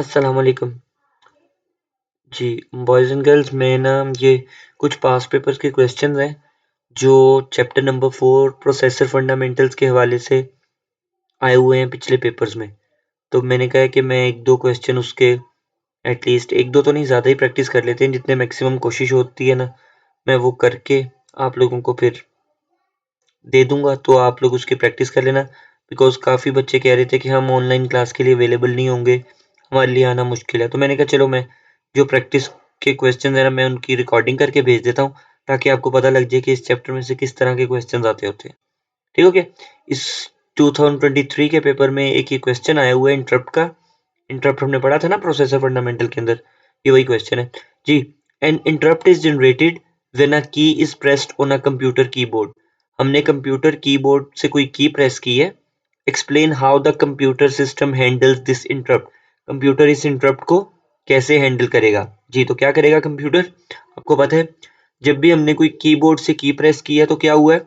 अस्सलाम वालेकुम। जी, boys and girls में ना ये कुछ पास्ट पेपर्स के क्वेश्चंस हैं जो चैप्टर नंबर 4 प्रोसेसर फंडामेंटल्स के हवाले से आए हुए हैं पिछले पेपर्स में। तो मैंने कहा कि मैं 1-2 क्वेश्चन उसके एटलीस्ट 1-2 तो नहीं ज़्यादा ही प्रैक्टिस कर लेते हैं, जितने मैक्सिमम कोशिश होती है ना, मैं वो करके आप लोगों को फिर दे दूँगा, तो आप लोग उसकी प्रैक्टिस कर लेना। बिकॉज़ काफ़ी बच्चे कह रहे थे कि हम ऑनलाइन क्लास के लिए अवेलेबल नहीं होंगे, हमारे लिए आना मुश्किल है। तो मैंने कहा चलो मैं जो प्रैक्टिस के क्वेश्चन है ना, मैं उनकी रिकॉर्डिंग करके भेज देता हूँ, ताकि आपको पता लग जाए कि इस चैप्टर में से किस तरह के क्वेश्चन आते होते हैं। ठीक हो गया? इस 2023 के पेपर में एक ये क्वेश्चन आया हुआ है इंटरप्ट का। इंटरप्ट हमने पढ़ा था ना प्रोसेसर फंडामेंटल के अंदर, ये वही क्वेश्चन है। जी, an interrupt is generated when a key is pressed on a computer keyboard. हमने कंप्यूटर कीबोर्ड से कोई की प्रेस की है। Explain how the computer system handles this interrupt. Computer इस इंटरप्ट को कैसे हैंडल करेगा? जी, तो क्या करेगा कंप्यूटर? आपको पता है, जब भी हमने कोई कीबोर्ड से की प्रेस की है तो क्या हुआ है?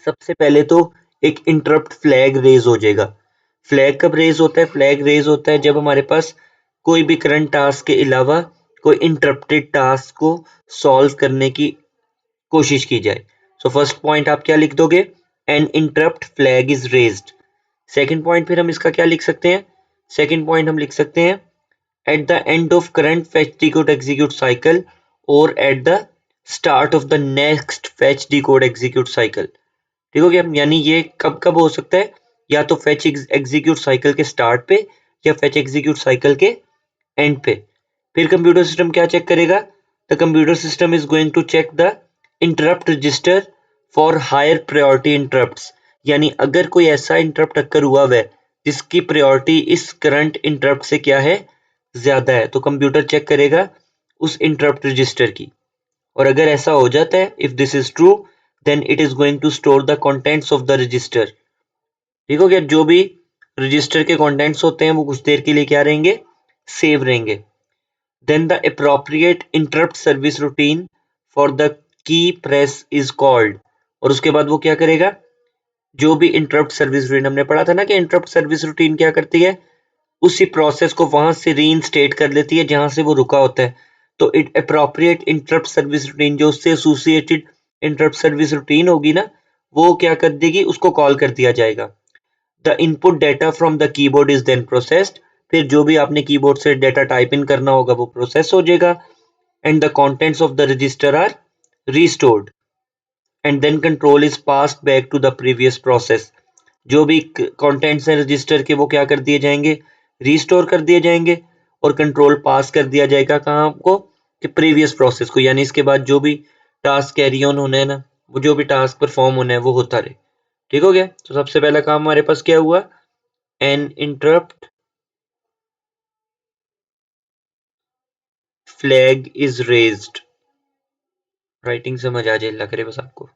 सबसे पहले तो एक इंटरप्ट फ्लैग रेज हो जाएगा। फ्लैग कब रेज होता है? फ्लैग रेज होता है जब हमारे पास कोई भी करंट टास्क के अलावा कोई इंटरप्टेड टास्क को सॉल्व करने की कोशिश की जाए। सो फर्स्ट पॉइंट आप क्या लिख दोगे? An interrupt flag is raised. Second point फिर हम इसका क्या लिख सकते हैं? सेकंड पॉइंट हम लिख सकते हैं at the end of current fetch decode execute cycle or at the start of the next fetch decode execute cycle। ठीक हो गया? यानी ये कब कब हो सकता है? या तो फेच एग्जीक्यूट साइकिल के स्टार्ट पे या फेच एग्जीक्यूट साइकिल के एंड पे। फिर कंप्यूटर सिस्टम क्या चेक करेगा? The computer system is going to check the interrupt register for higher priority interrupts. यानी अगर कोई ऐसा इंटरप्ट अक्कर हुआ है जिसकी प्रायोरिटी इस करंट इंटरप्ट से क्या है? ज्यादा है, तो कंप्यूटर चेक करेगा उस इंटरप्ट रजिस्टर की। और अगर ऐसा हो जाता है, if this is true, then it is going to store the contents of the register. ठीक हो गया? जो भी रजिस्टर के कंटेंट्स होते हैं वो कुछ देर के लिए क्या रहेंगे? सेव रहेंगे। Then the appropriate interrupt service routine for the key press is called. और उसके बाद वो क्या करेगा? जो भी इंटरप्ट सर्विस रूटीन हमने पढ़ा था ना कि इंटरप्ट सर्विस रूटीन क्या करती है? उसी प्रोसेस को वहां से रीइंस्टेट कर लेती है जहां से वो रुका होता है। तो it appropriate interrupt service routine, जो उससे एसोसिएटेड इंटरप्ट सर्विस रूटीन होगी ना, वो क्या कर देगी? उसको कॉल कर दिया जाएगा। The input data from the keyboard is then processed. फिर जो भी आपने कीबोर्ड से डेटा टाइप इन करना होगा वो प्रोसेस हो जाएगा। And the contents of the register are restored and then control is passed back to the previous process. जो भी कंटेंट्स हैं रजिस्टर के वो क्या कर दिए जाएंगे? रिस्टोर कर दिए जाएंगे। और कंट्रोल पास कर दिया जाएगा कहाँ आपको? कि प्रीवियस प्रोसेस को। यानी इसके बाद जो भी टास्क कैरी ऑन होने हैं ना, वो जो भी टास्क परफॉर्म होने हैं वो होता रहे। ठीक हो गया? तो सबसे पहला काम हमारे पास क्या हुआ? An interrupt flag is raised. Writing समझ आ जाए लग रहे बस आपको।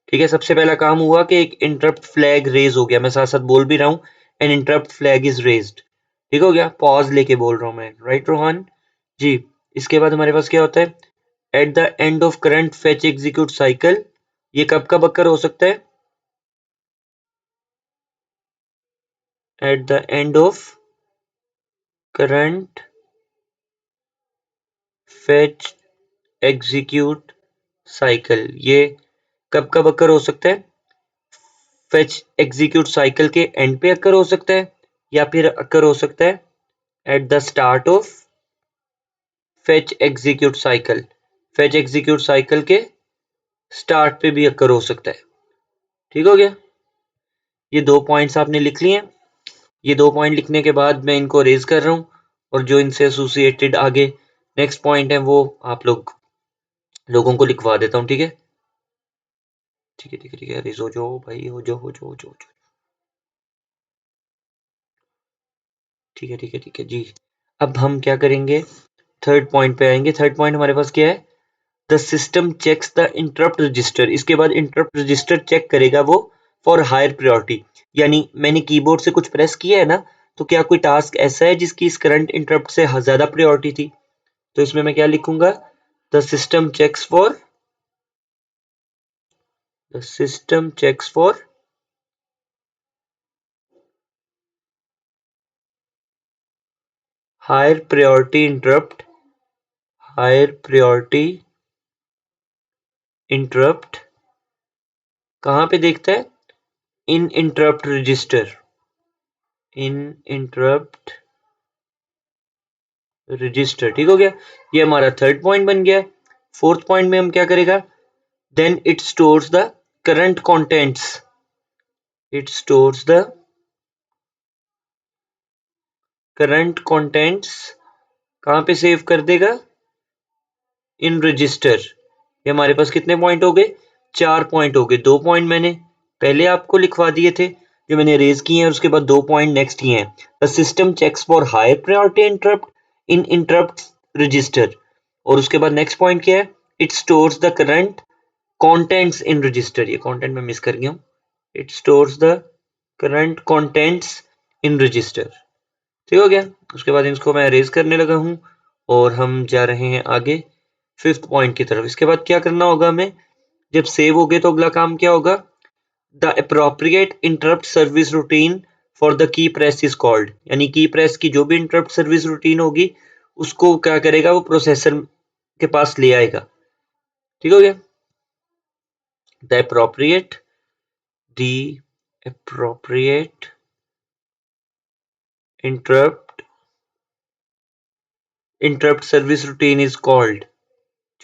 ठीक है, सबसे पहला काम हुआ कि एक इंटरप्ट फ्लैग रेज हो गया। मैं साथ साथ बोल भी रहा हूँ, an interrupt flag is raised. ठीक हो गया? पॉज लेके बोल रहा हूँ मैं, राइट रोहन जी। इसके बाद हमारे पास क्या होता है? At the end of current fetch execute cycle. ये कब कब अक्कर हो सकता है? At the end of current fetch execute cycle. ये कब कब अक्कर हो सकता है? फेच एग्जीक्यूट साइकिल के एंड पे अक्कर हो सकता है, या फिर अक्कर हो सकता है at the start of fetch execute cycle. Fetch execute cycle के स्टार्ट पे भी अक्कर हो सकता है। ठीक हो गया? ये 2 पॉइंट्स आपने लिख लिए हैं। ये 2 पॉइंट लिखने के बाद मैं इनको रेज कर रहा हूँ, और जो इनसे एसोसिएटेड आगे नेक्स्ट पॉइंट है वो आप लोगों को लिखवा देता हूँ। ठीक है? ठीक है, ठीक है, ठीक है। रेज हो जाओ भाई, हो जाओ। ठीक है, ठीक है, ठीक है जी। अब हम क्या करेंगे? थर्ड पॉइंट पे आएंगे। थर्ड पॉइंट हमारे पास क्या है? The system checks the interrupt register. इसके बाद इंटरप्ट रजिस्टर चेक करेगा वो फॉर हायर प्रायोरिटी। यानी मैंने कीबोर्ड से कुछ प्रेस किया है ना, तो क्या कोई टास्क ऐसा है जिसकी इस करंट इंटरप्ट से ज्यादा प्रायोरिटी थी? तो इसमें मैं क्या लिखूंगा? The system checks for the system checks for higher priority interrupt, higher priority interrupt कहाँ पे देखता है? In interrupt register, in interrupt register. ठीक हो गया, ये हमारा थर्ड पॉइंट बन गया। फोर्थ पॉइंट में हम क्या करेगा? Then it stores the current contents, it stores the current contents कहाँ पे सेव कर देगा? In register. ये हमारे पास कितने पॉइंट हो गए? 4 पॉइंट हो गए। 2 पॉइंट मैंने पहले आपको लिखवा दिए थे जो मैंने रेज किए हैं, उसके बाद 2 पॉइंट नेक्स्ट किए हैं। The system checks for higher priority interrupt in interrupt register, और उसके बाद नेक्स्ट पॉइंट क्या है? It stores the current contents in register. ये कंटेंट में मिस कर गया हूँ। It stores the current contents in register. ठीक हो गया, उसके बाद इसको मैं अरेज करने लगा हूँ और हम जा रहे हैं आगे फिफ्थ पॉइंट की तरफ। इसके बाद क्या करना होगा हमें? जब सेव हो गए तो अगला काम क्या होगा? The appropriate interrupt service routine for the key press is called, यानी की प्रेस की जो भी इंटरप्ट सर्विस रूटीन होगी उसको क्या करेगा? वो प्रोसेसर के पास ले आएगा। ठीक हो गया, the appropriate interrupt service routine is called.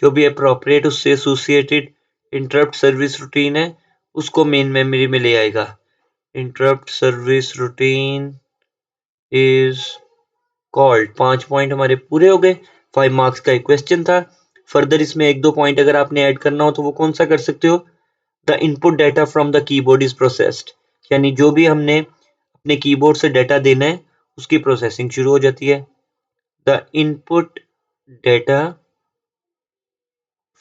जो भी अप्रोप्रिएट उससे एसोसिएटेड इंटरप्ट सर्विस रूटीन है उसको मेन मेमोरी में ले आएगा। Interrupt service routine is called. 5 point हमारे पूरे हो गए। 5 मार्क्स का एक क्वेश्चन था। फर्दर इसमें 1-2 पॉइंट अगर आपने ऐड करना हो तो वो कौन सा कर सकते हो? The input data from the keyboard is processed, यानी जो भी हमने अपने कीबोर्ड से डाटा देना है उसकी प्रोसेसिंग शुरू हो जाती है। The input data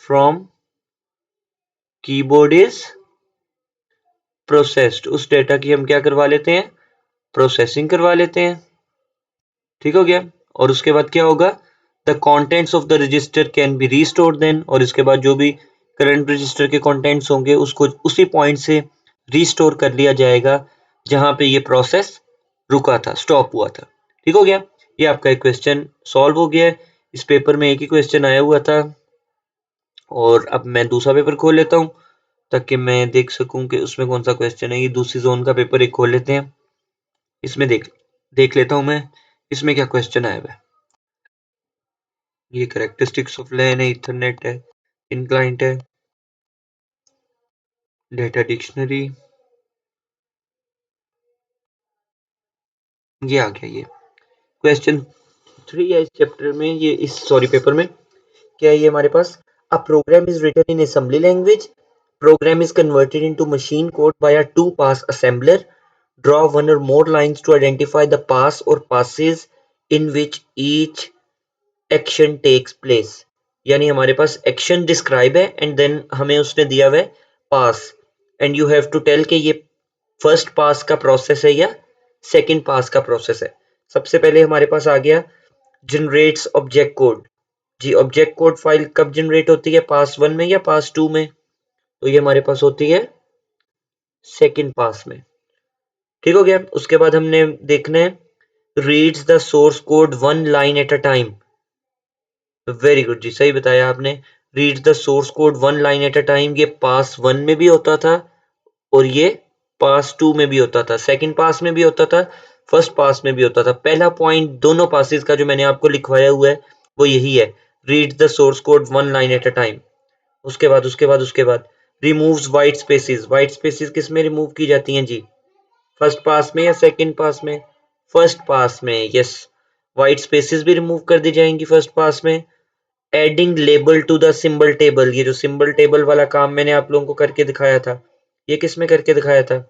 from keyboard is processed, उस डाटा की हम क्या करवा लेते हैं? प्रोसेसिंग करवा लेते हैं। ठीक हो गया, और उसके बाद क्या होगा? The contents of the register can be restored then, और इसके बाद जो भी करंट रजिस्टर के कंटेंट्स होंगे उसको उसी पॉइंट से रीस्टोर कर लिया जाएगा जहां पे ये प्रोसेस रुका था, स्टॉप हुआ था। ठीक हो गया, ये आपका एक क्वेश्चन सॉल्व हो गया है। इस पेपर में एक ही क्वेश्चन आया हुआ था, और अब मैं दूसरा पेपर खोल लेता हूँ ताकि मैं देख सकूं कि उसमें कौन सा क्वेश्चन है। ये दूसरी जोन का पेपर एक खोल लेते हैं, इसमें देख देख लेता हूं मैं इसमें क्या क्वेश्चन आया हुआ है। ये कैरेक्टरिस्टिक्स ऑफ लैन है, इथरनेट है, इनक्लाइंट है, डेटा डिक्शनरी, ये आ गया। ये क्वेश्चन 3 है इस चैप्टर में, ये इस सॉरी पेपर में। क्या है ये हमारे पास? A program is written in assembly language, program is converted into machine code by a two pass assembler, draw one or more lines to identify the pass or passes in which each action takes place। यानी हमारे पास action describe है and then हमें उसने दिया हुआ है पास, and you have to tell कि ये फर्स्ट पास का प्रोसेस है या सेकंड पास का प्रोसेस है। सबसे पहले हमारे पास आ गया जनरेट्स ऑब्जेक्ट कोड। जी, ऑब्जेक्ट कोड फाइल कब जनरेट होती है? पास 1 में या पास 2 में? तो ये हमारे पास होती है सेकंड पास में। ठीक हो गया, उसके बाद हमने देखना है reads the source code 1 line at a time. Very good जी, सही बताया आपने। Reads the source code 1 line at a time, ये पास 1 में भी होता था और ये पास 2 में भी होता था, सेकंड पास में भी होता था, फर्स्ट पास में भी होता था। पहला पॉइंट दोनों पासिस का जो मैंने आपको लिखवाया हुआ है वो यही है, read the source code 1 line at a time. उसके बाद removes white spaces. White spaces किस में रिमूव की जाती हैं जी? फर्स्ट पास में या सेकंड पास में? फर्स्ट पास में, यस। वाइट स्पेसिस भी रिमूव कर दी जाएंगी फर्स्ट पास में। Adding label to the symbol table, ये जो सिंबल टेबल वाला काम मैंने आप लोगों को करके दिखाया था, ये किस में करके दिखाया था?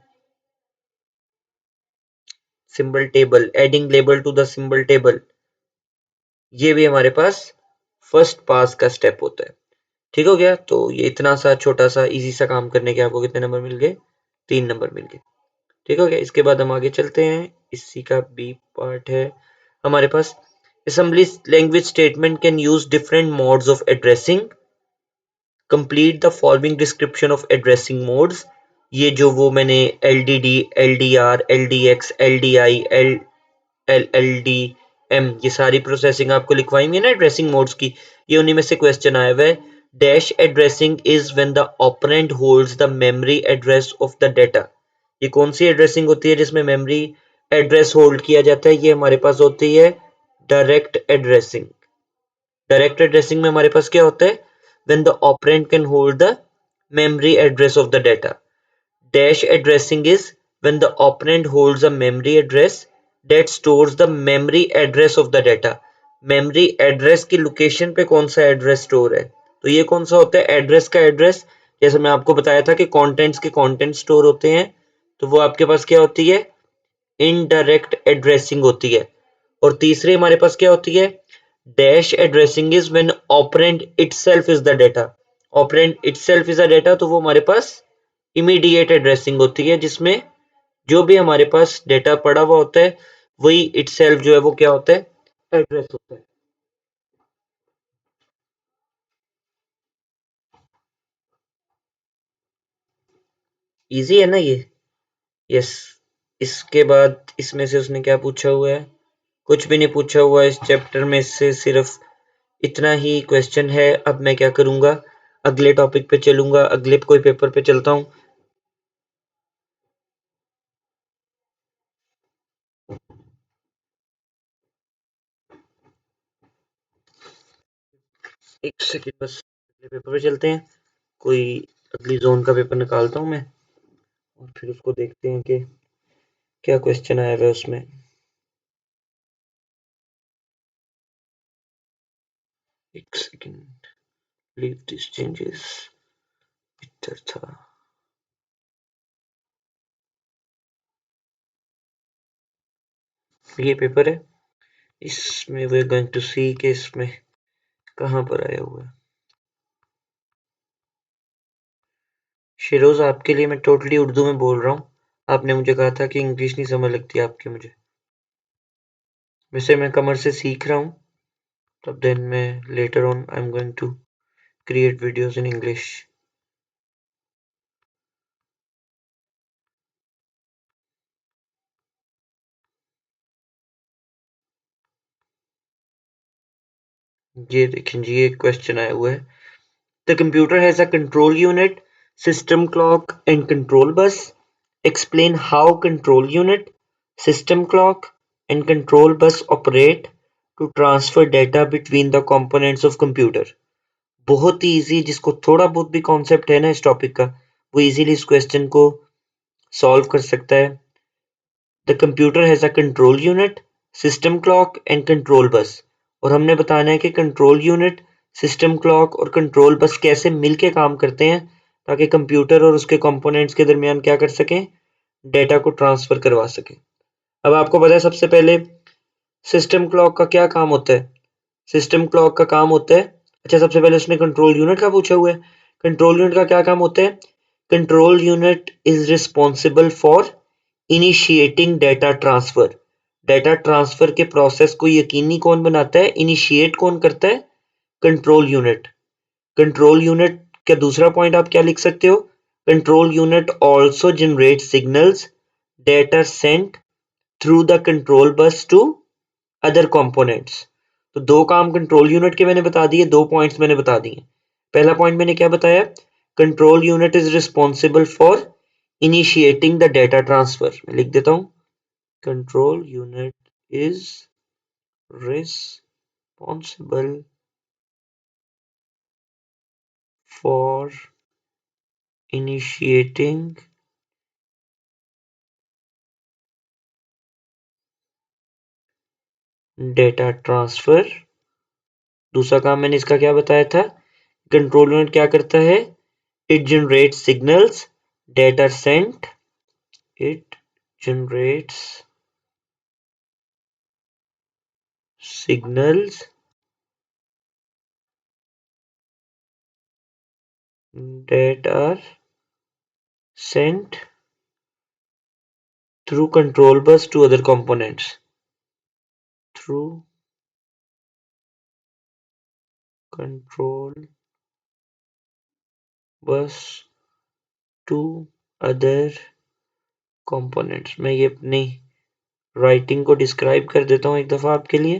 Symbol table, adding label to the symbol table, ये भी हमारे पास फर्स्ट पास का स्टेप होता है। ठीक हो गया, तो ये इतना सा छोटा सा इजी सा काम करने के आपको कितने नंबर मिल गए? 3 नंबर मिल गए। ठीक हो गया, इसके बाद हम आगे चलते हैं। इसी का बी पार्ट है हमारे पास, assembly language statement can use different modes of addressing, complete the following description of addressing modes. ये जो वो मैंने L D D, L D R, L D X, L D I, L L L D, M, ये सारी processing आपको लिखवाई हुई है ना एड्रेसिंग मोड्स की, ये उन्हीं में से क्वेश्चन आया हुआ है। Dash addressing is when the operand holds the memory address of the data. ये कौन सी एड्रेसिंग होती है जिसमें मेमोरी एड्रेस होल्ड किया जाता है? ये हमारे पास होती है डायरेक्ट एड्रेसिंग। डायरेक्ट एड्रेसिंग में हमारे पास क्या होता है? When the operand can hold the memory address of the data. Dash addressing is when the operand holds a memory address that stores the memory address of the data. memory address की location पे कौन सा address store है? तो ये कौन सा होता है? एड्रेस का एड्रेस। जैसे मैं आपको बताया था कि कंटेंट्स के कंटेंट स्टोर होते हैं, तो वो आपके पास क्या होती है? इनडायरेक्ट एड्रेसिंग होती है। और तीसरी हमारे पास क्या होती है? Dash addressing is when operand itself is the data. Operand itself is the data, तो वो हमारे पास इमीडिएट एड्रेसिंग होती है, जिसमें जो भी हमारे पास डेटा पड़ा हुआ होता है वही इटसेल्फ जो है वो क्या होता है? एड्रेस होता है। इजी है ना ये? यस। इसके बाद इसमें से उसने क्या पूछा हुआ है? कुछ भी नहीं पूछा हुआ इस चैप्टर में से, सिर्फ इतना ही क्वेश्चन है। अब मैं क्या करूंगा, अगले टॉपिक पे चलूंगा, अगले कोई पेपर पे चलता हूँ। एक सेकेंड बस, अगले पेपर पे चलते हैं। कोई अगली जोन का पेपर निकालता हूँ मैं, और फिर उसको देखते हैं कि क्या क्वेश्चन आया हुआ है उसमें। एक सेकेंड, लीव दिस चेंजेस। इधर था। ये पेपर है, इसमें वे गोइंग टू सी कि इसमें कहाँ पर आया हुआ है। शिरोज, आपके लिए मैं टोटली उर्दू में बोल रहा हूँ। आपने मुझे कहा था कि इंग्लिश नहीं समझ लगती आपकी मुझे। वैसे मैं कमर से सीख रहा हूँ, तब देन मैं later on I am going to create videos in English. ये देखें जी, ये क्वेश्चन आया हुआ है। The computer has a control unit, system clock and control bus. Explain how control unit, system clock and control bus operate to transfer data between the components of computer. बहुत ही easy, जिसको थोड़ा बहुत भी concept है ना इस topic का, वो इजीली इस क्वेश्चन को सॉल्व कर सकता है। The computer has a control unit, system clock and control बस। और हमने बताना है कि कंट्रोल यूनिट, सिस्टम क्लॉक और कंट्रोल बस कैसे मिलके काम करते हैं, ताकि कंप्यूटर और उसके कंपोनेंट्स के दरमियान क्या कर सकें? डेटा को ट्रांसफर करवा सकें। अब आपको पता है सबसे पहले सिस्टम क्लॉक का क्या काम होता है? सिस्टम क्लॉक का काम होता है, अच्छा सबसे पहले उसने कंट्रोल यूनिट का पूछा हुआ है। कंट्रोल यूनिट का क्या काम होता है? Control unit is responsible for initiating data transfer. Data transfer के प्रोसेस को यकीनी कौन बनाता है? इनिशिएट कौन करता है? Control unit. कंट्रोल यूनिट का दूसरा पॉइंट आप क्या लिख सकते हो? Control unit also generate signals that are sent through the control bus to other components. तो दो काम कंट्रोल यूनिट के मैंने बता दिए, दो पॉइंट्स मैंने बता दिए। पहला पॉइंट मैंने क्या बताया? Control unit is responsible for initiating the data transfer. मैं लिख देता हूं, control unit is responsible for initiating data transfer। दूसरा काम मैंने इसका क्या बताया था? कंट्रोल यूनिट क्या करता है? It generates signals that are sent, it generates signals that are sent through control bus to other components, through control bus to other components. मैं ये अपनी राइटिंग को डिस्क्राइब कर देता हूँ एक दफ़ा आपके लिए।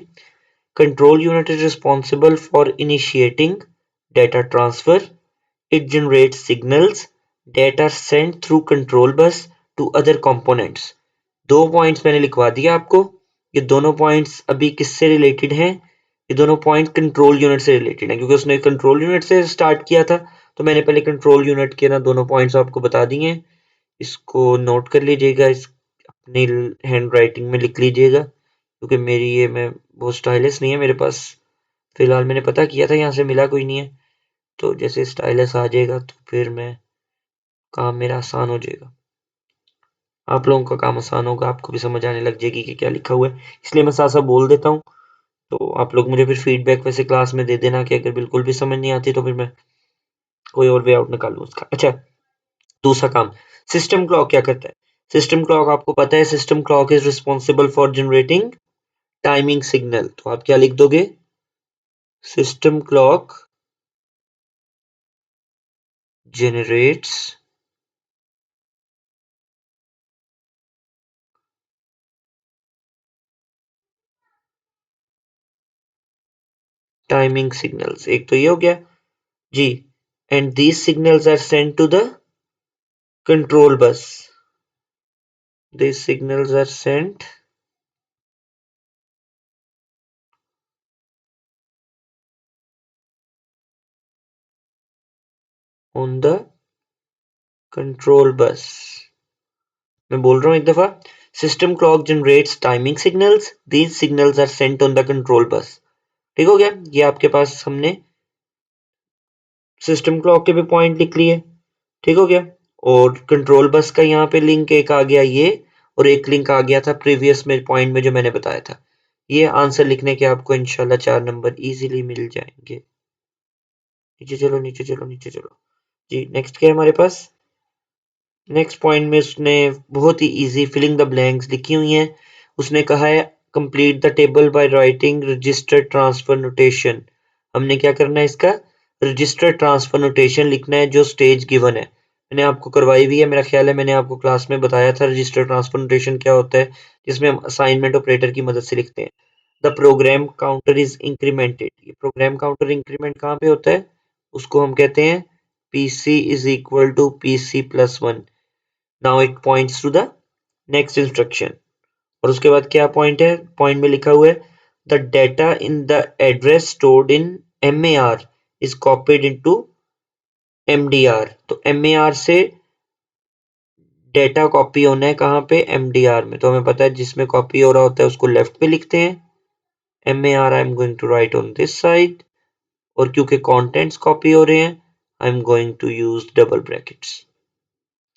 Control unit is responsible for initiating data transfer. It generates signals that are sent through control bus to other components. दो पॉइंट्स मैंने लिखवा दिया आपको। ये दोनों पॉइंट्स अभी किससे रिलेटेड हैं? ये दोनों पॉइंट कंट्रोल यूनिट से रिलेटेड हैं, क्योंकि उसने कंट्रोल यूनिट से स्टार्ट किया था, तो मैंने पहले कंट्रोल यूनिट के ना दोनों पॉइंट्स आपको बता दिए हैं। इसको नोट कर लीजिएगा, इस अपनी हैंड राइटिंग में लिख लीजिएगा, क्योंकि मेरी ये मैं बहुत स्टाइलिश नहीं है मेरे पास। फिलहाल मैंने पता किया था, यहाँ से मिला कोई नहीं है, तो जैसे स्टाइलिश आ जाएगा तो फिर मैं काम मेरा आसान हो जाएगा, आप लोगों का काम आसान होगा, आपको भी समझ आने लग जाएगी कि क्या लिखा हुआ है। इसलिए मैं साथ साथ बोल देता हूँ, तो आप लोग मुझे फिर फीडबैक वैसे क्लास में दे देना कि अगर बिल्कुल भी समझ नहीं आती तो फिर मैं कोई और वे आउट निकालूँ उसका। अच्छा, दूसरा काम, सिस्टम क्लॉक क्या करता है? सिस्टम क्लॉक आपको पता है, system clock is responsible for generating timing signal. तो आप क्या लिख दोगे? System clock generates timing signals. एक तो ये हो गया जी, and these signals are sent to the control bus. These signals are sent on the control bus. मैं बोल रहा हूँ एक दफा, system clock generates timing signals, these signals are sent on the control bus. ठीक हो गया? ये आपके पास हमने सिस्टम क्लॉक के भी पॉइंट लिख लिए। ठीक हो गया? और कंट्रोल बस का यहाँ पे लिंक एक आ गया ये, और एक लिंक आ गया था प्रीवियस में पॉइंट में जो मैंने बताया था। ये आंसर लिखने के आपको इंशाल्लाह 4 नंबर इजीली मिल जाएंगे। नीचे चलो, नीचे चलो, नीचे चलो जी। नेक्स्ट क्या है हमारे पास? नेक्स्ट पॉइंट में उसने बहुत ही इजी फिलिंग द ब्लैंक्स लिखी हुई हैं। उसने कहा है complete the table by writing register transfer notation. हमने क्या करना है? इसका रजिस्टर ट्रांसफर नोटेशन लिखना है जो स्टेज गिवन है। मैंने आपको करवाई हुई है, मेरा ख्याल है मैंने आपको क्लास में बताया था रजिस्टर ट्रांसफर नोटेशन क्या होता है, जिसमें हम असाइनमेंट ऑपरेटर की मदद से लिखते हैं। The program counter is incremented. ये प्रोग्राम काउंटर इंक्रीमेंट कहाँ पे होता है? उसको हम कहते हैं PC is equal to PC plus 1. Now it points to the next instruction. और उसके बाद क्या पॉइंट है? पॉइंट में लिखा हुआ है the data in the address stored in MAR is copied into MDR. तो MAR से डेटा कॉपी होना है कहाँ पे? MDR में। तो हमें पता है जिसमें कॉपी हो रहा होता है उसको लेफ्ट पे लिखते हैं। MAR I am going to write on this side, और क्योंकि कंटेंट्स कॉपी हो रहे हैं I am going to use double brackets.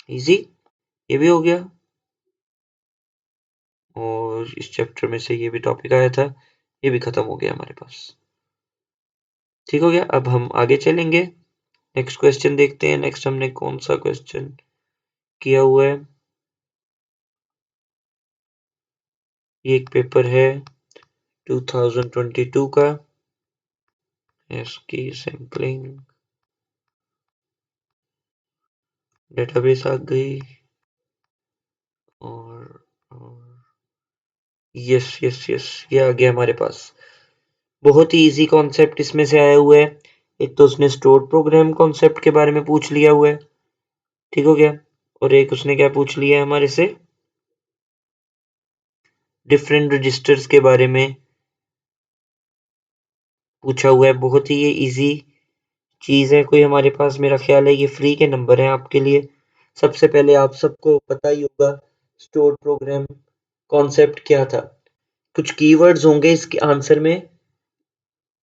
Easy, ये भी हो गया। और इस चैप्टर में से ये भी टॉपिक आया था, ये भी खत्म हो गया हमारे पास। ठीक हो गया? अब हम आगे चलेंगे, नेक्स्ट क्वेश्चन देखते हैं। नेक्स्ट हमने कौन सा क्वेश्चन किया हुआ है? ये एक पेपर है 2022 का, इसकी सैम्पलिंग डेटाबेस आ गई, और यस यस यस, ये आ गया हमारे पास। बहुत ही इजी कॉन्सेप्ट इसमें से आया हुआ है। एक तो उसने स्टोर प्रोग्राम कॉन्सेप्ट के बारे में पूछ लिया हुआ है, ठीक हो गया? और एक उसने क्या पूछ लिया है हमारे से? डिफरेंट रजिस्टर्स के बारे में पूछा हुआ है। बहुत ही ये इजी चीज है, कोई हमारे पास, मेरा ख्याल है ये फ्री के नंबर हैं आपके लिए। सबसे पहले आप सबको पता ही होगा स्टोर प्रोग्राम कॉन्सेप्ट क्या था। कुछ कीवर्ड्स होंगे इसके आंसर में।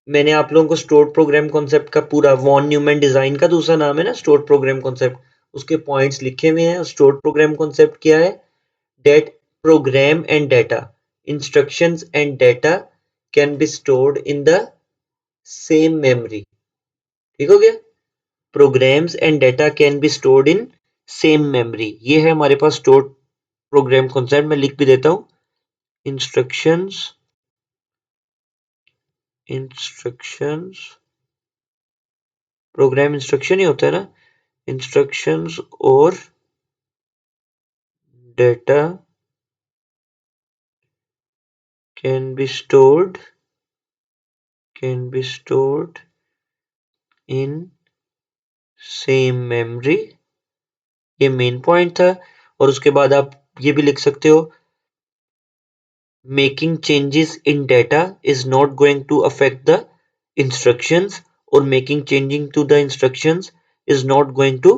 मैंने आप लोगों को स्टोर प्रोग्राम कॉन्सेप्ट का पूरा, वॉन न्यूमैन डिजाइन का दूसरा नाम है ना स्टोर प्रोग्राम कॉन्सेप्ट, उसके पॉइंट्स लिखे हुए हैं। स्टोर प्रोग्राम कॉन्सेप्ट क्या है? That program and data, instructions and data can be stored in the same memory. ठीक हो गया? Programs and data can be stored in same memory, ये है हमारे पास स्टोर प्रोग्राम कॉन्सेप्ट। मैं लिख भी देता हूं, इंस्ट्रक्शंस, इंस्ट्रक्शंस, प्रोग्राम इंस्ट्रक्शन ही होता है ना, इंस्ट्रक्शंस और data can be stored in same memory। ये मेन पॉइंट था। और उसके बाद आप ये भी लिख सकते हो, making changes in data is not going to affect the instructions, or making changing to the instructions is not going to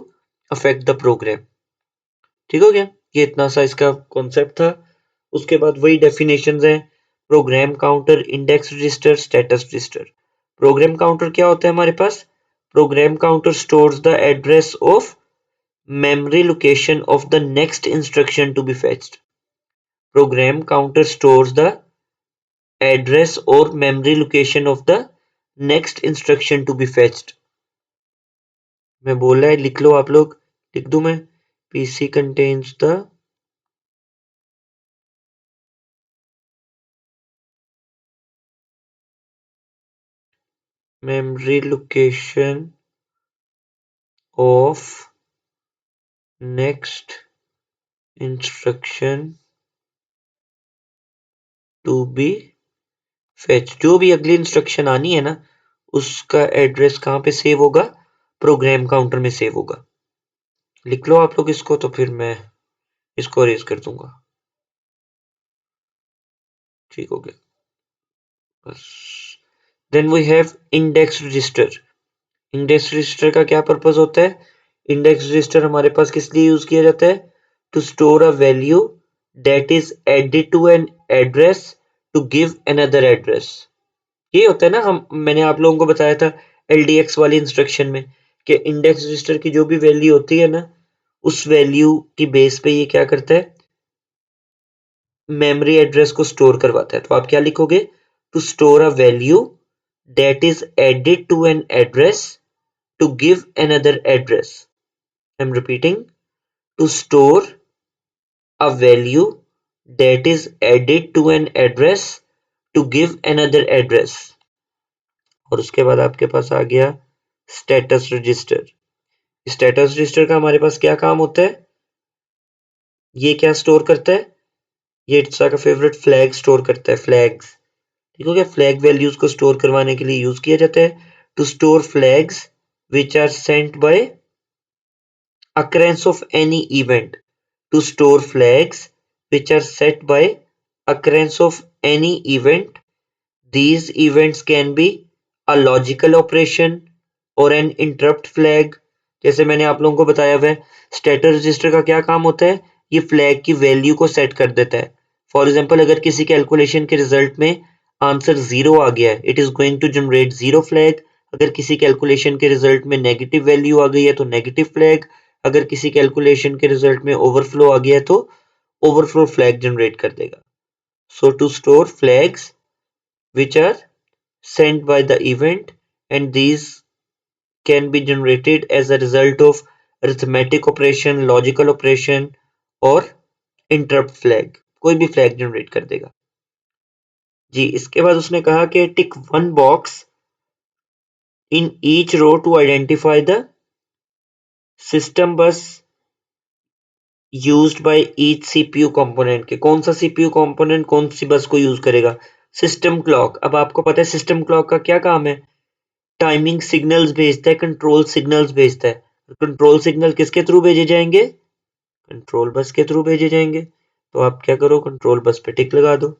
affect the program। ठीक हो गया, ये इतना सा इसका कॉन्सेप्ट था। उसके बाद वही डेफिनेशंस हैं, program counter, index register, status register. Program counter क्या होता है हमारे पास? Program counter stores the address of memory location of the next instruction to be fetched। Program counter stores the address or memory location of the next instruction to be fetched। मैं बोल रहा है, लिख लो आप लोग, लिख दूं मैं? PC contains the memory location of next instruction to be fetched। जो भी अगली इंस्ट्रक्शन आनी है ना, उसका एड्रेस कहाँ पे सेव होगा? प्रोग्राम काउंटर में सेव होगा। लिख लो आप लोग इसको, तो फिर मैं इसको अरेज कर दूंगा। ठीक हो गया बस। Then we have index register. Index register का क्या पर्पस होता है? इंडेक्स रजिस्टर हमारे पास किस लिए यूज किया जाता है? To store a value that is added to an address to give another address. ये होता है ना, हम मैंने आप लोगों को बताया था LDX वाली इंस्ट्रक्शन में कि इंडेक्स रजिस्टर की जो भी वैल्यू होती है ना, उस वैल्यू की बेस पे ये क्या करता है? मेमोरी एड्रेस को स्टोर करवाता है। तो आप क्या लिखोगे? To store a value that is added to an address to give another address। I'm repeating, to store a value that is added to an address to give another address। और उसके बाद आपके पास आ गया स्टेटस रजिस्टर। स्टेटस रजिस्टर का हमारे पास क्या काम होता है? ये क्या स्टोर करता है? ये इट्सा का फेवरेट फ्लैग स्टोर करता है, फ्लैग्स। ठीक हो गया, फ्लैग वैल्यूज को स्टोर करवाने के लिए यूज किया जाता है। To store flags which are sent by occurrence of any event। To store flags which are set by occurrence of any event। These events can be a logical operation or an interrupt flag। जैसे मैंने आप लोगों को बताया हुआ है, status register का क्या काम होता है? ये फ्लैग की वैल्यू को सेट कर देता है। फॉर एग्जाम्पल, अगर किसी कैलकुलेशन के रिजल्ट में आंसर 0 आ गया है, it is going to generate 0 flag. अगर किसी कैलकुलेशन के रिजल्ट में नेगेटिव वैल्यू आ गई है तो नेगेटिव फ्लैग। अगर किसी कैलकुलेशन के रिजल्ट में ओवरफ्लो आ गया है तो ओवरफ्लो फ्लैग जनरेट कर देगा। So to store flags which are sent by the event, and these can be generated as a result of arithmetic operation, logical operation और interrupt flag। कोई भी फ्लैग जनरेट कर देगा जी। इसके बाद उसने कहा कि tick one box in each row to identify the system bus used by each CPU component. के कौन सा CPU कंपोनेंट कौन सी बस को यूज करेगा? System clock. अब आपको पता है सिस्टम क्लॉक का क्या काम है? टाइमिंग सिग्नल्स भेजता है, कंट्रोल सिग्नल्स भेजता है। कंट्रोल सिग्नल किसके थ्रू भेजे जाएंगे? कंट्रोल बस के थ्रू भेजे जाएंगे। तो आप क्या करो, कंट्रोल बस पे टिक लगा दो।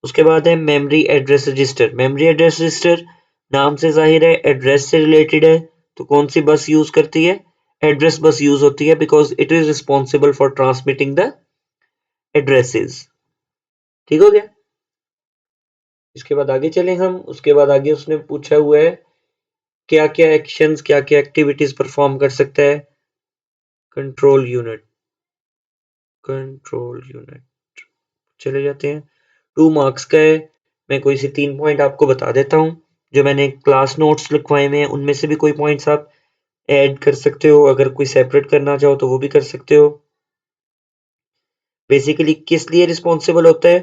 उसके बाद है memory address register. Memory address register नाम से जाहिर है एड्रेस से रिलेटेड है, तो कौन सी बस यूज करती है? एड्रेस बस यूज होती है, because it is responsible for transmitting the addresses. ठीक हो गया। इसके बाद आगे चले हम। उसके बाद आगे उसने पूछा हुआ है क्या क्या एक्शंस, क्या क्या एक्टिविटीज परफॉर्म कर सकता है कंट्रोल यूनिट। चले जाते हैं। 2 मार्क्स का है। मैं कोई से 3 पॉइंट आपको बता देता हूँ जो मैंने क्लास नोट्स लिखवाए में, उनमें से भी कोई पॉइंट्स आप ऐड कर सकते हो। अगर कोई सेपरेट करना चाहो तो वो भी कर सकते हो। बेसिकली किस लिए रिस्पॉन्सिबल होता है?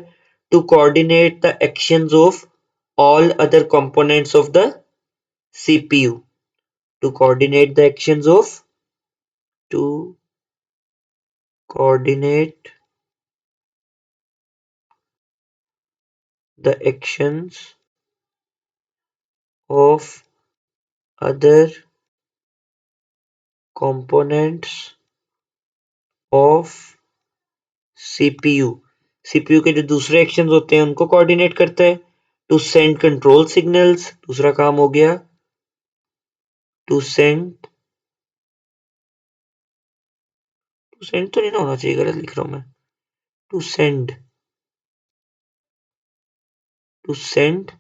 To coordinate the actions of all other components of the CPU। To coordinate the actions of to coordinate the actions of other components of CPU। CPU के जो दूसरे एक्शंस होते हैं उनको कोऑर्डिनेट करता है। टू सेंड कंट्रोल सिग्नल्स, दूसरा काम हो गया टू सेंड तो नहीं ना होना चाहिए, गलत लिख रहा हूं मैं। To send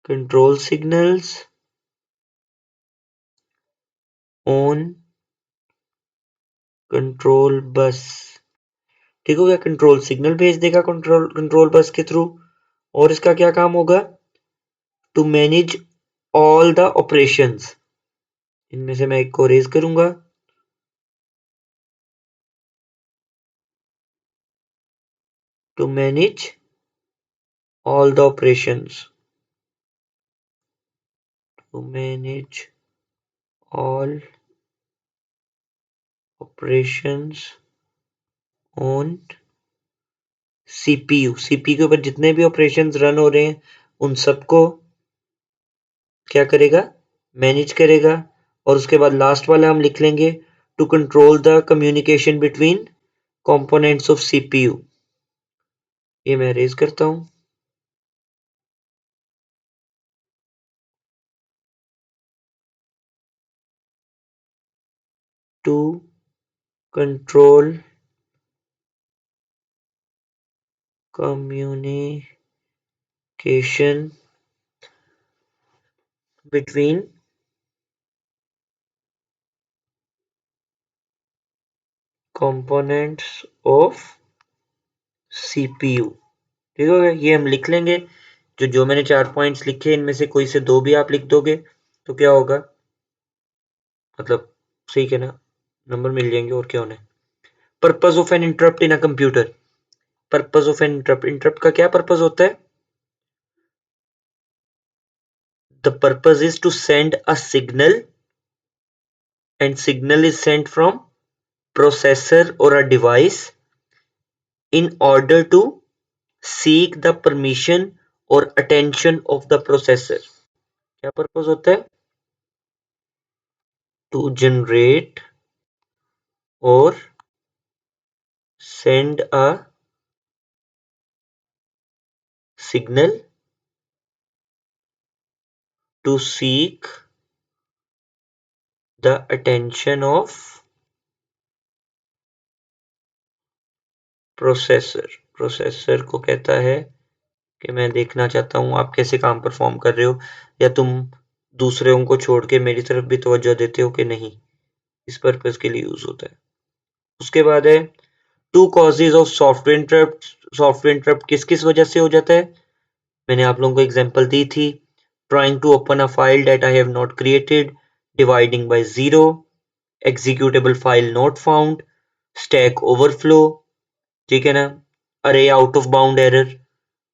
control signals on control bus. ठीक हो गया, कंट्रोल सिग्नल भेज देगा कंट्रोल बस के थ्रू। और इसका क्या काम होगा? To manage all the operations. इनमें से मैं एक को रेज करूंगा। To manage all the operations, to manage all operations on CPU. CPU के ऊपर जितने भी ऑपरेशंस रन हो रहे हैं उन सबको क्या करेगा? मैनेज करेगा। और उसके बाद लास्ट वाला हम लिख लेंगे to control the communication between components of CPU. ये मैं रेज करता हूं। To control communication between components of CPU. ठीक हो गया, ये हम लिख लेंगे। जो मैंने 4 पॉइंट्स लिखे इनमें से कोई से 2 भी आप लिख दोगे तो क्या होगा, मतलब सही है ना, नंबर मिल जाएंगे और क्या होने। Purpose of an interrupt in a computer. Purpose of an interrupt, interrupt का क्या पर्पस होता है? The purpose is to send a signal and signal is sent from processor or a device in order to seek the permission or attention of the processor। क्या purpose होता है? To generate और send a signal to seek the attention of processor। Processor को कहता है कि मैं देखना चाहता हूं आप कैसे काम परफॉर्म कर रहे हो, या तुम दूसरों को छोड़ के मेरी तरफ भी तवज्जो देते हो कि नहीं। इस पर्पस के लिए यूज होता है। उसके बाद है two causes of software interrupt. Software interrupt किस किस वजह से हो जाता है? मैंने आप लोगों को एग्जांपल दी थी। Trying to open a file that I have not created, dividing by zero, executable file not found, stack overflow. ठीक है ना, अरे आउट ऑफ बाउंड एरर।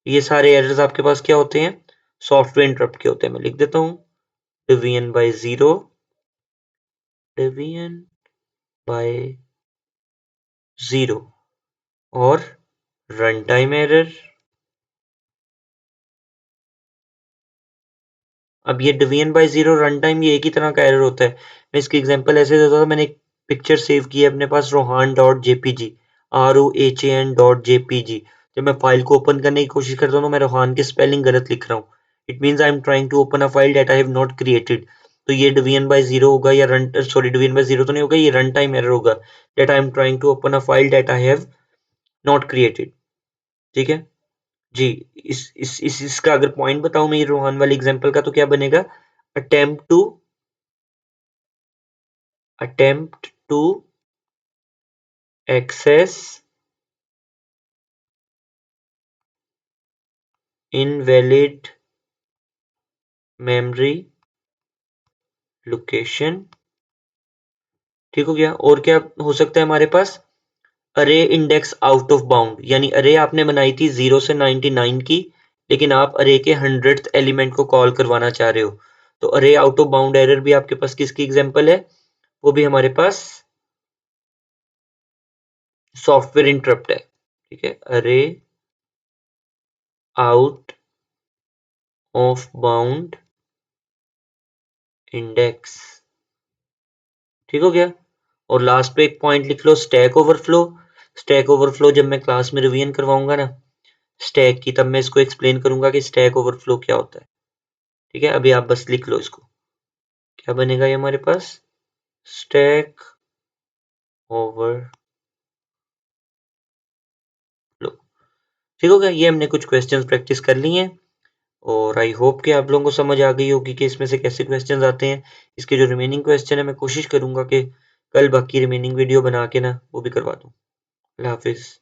ये सारे एरर्स आपके पास क्या होते हैं? सॉफ्टवेयर इंटरप्ट के होते हैं। मैं लिख देता हूं division by zero, division by zero, और रन टाइम एरर। अब ये division by zero, run time, ये एक ही तरह का एरर होता है। मैं इसकी एग्जांपल ऐसे देता था, मैंने एक पिक्चर सेव की है अपने पास रोहान डॉट जेपीजी, ROHAN.jpg। जब मैं फाइल को ओपन करने की कोशिश करता हूँ तो मैं रोहान की स्पेलिंग गलत लिख रहा हूँ। It means I am trying to open a file that I have not created. तो ये डिवीजन बाय जीरो होगा, या run sorry division by zero तो नहीं होगा, ये रन टाइम एरर होगा। That I am trying to open a file that I have not created. ठीक है जी। इसका अगर पॉइंट बताऊं मैं ये रोहान वाले एग्जांपल का, तो क्या बनेगा? Attempt to access invalid memory location. ठीक हो गया। और क्या हो सकता है हमारे पास? अरे इंडेक्स आउट ऑफ बाउंड, यानी अरे आपने बनाई थी 0 से 99 की, लेकिन आप अरे के 100th एलिमेंट को कॉल करवाना चाह रहे हो। तो अरे आउट ऑफ बाउंड एरर भी आपके पास किसकी एग्जांपल है? वो भी हमारे पास सॉफ्टवेयर इंटरप्ट है। ठीक है, अरे आउट ऑफ बाउंड इंडेक्स। ठीक हो गया। और लास्ट पे एक पॉइंट लिख लो, स्टैक ओवरफ्लो। स्टैक ओवरफ्लो जब मैं क्लास में रिवीजन करवाऊंगा ना स्टैक की, तब मैं इसको एक्सप्लेन करूंगा कि स्टैक ओवरफ्लो क्या होता है। ठीक है, अभी आप बस लिख लो इसको। क्या बनेगा ये हमारे पास, स्टैक ओवरफ्लो। ठीक हो गया। ये हमने कुछ क्वेश्चंस प्रैक्टिस कर लिए हैं और आई होप कि आप लोगों को समझ आ गई होगी कि इसमें से कैसे क्वेश्चंस आते हैं। इसके जो रिमेनिंग क्वेश्चन है मैं कोशिश करूंगा कि कल बाकी रिमेनिंग वीडियो बना के ना वो भी करवा दूं। अल्लाह हाफिज़।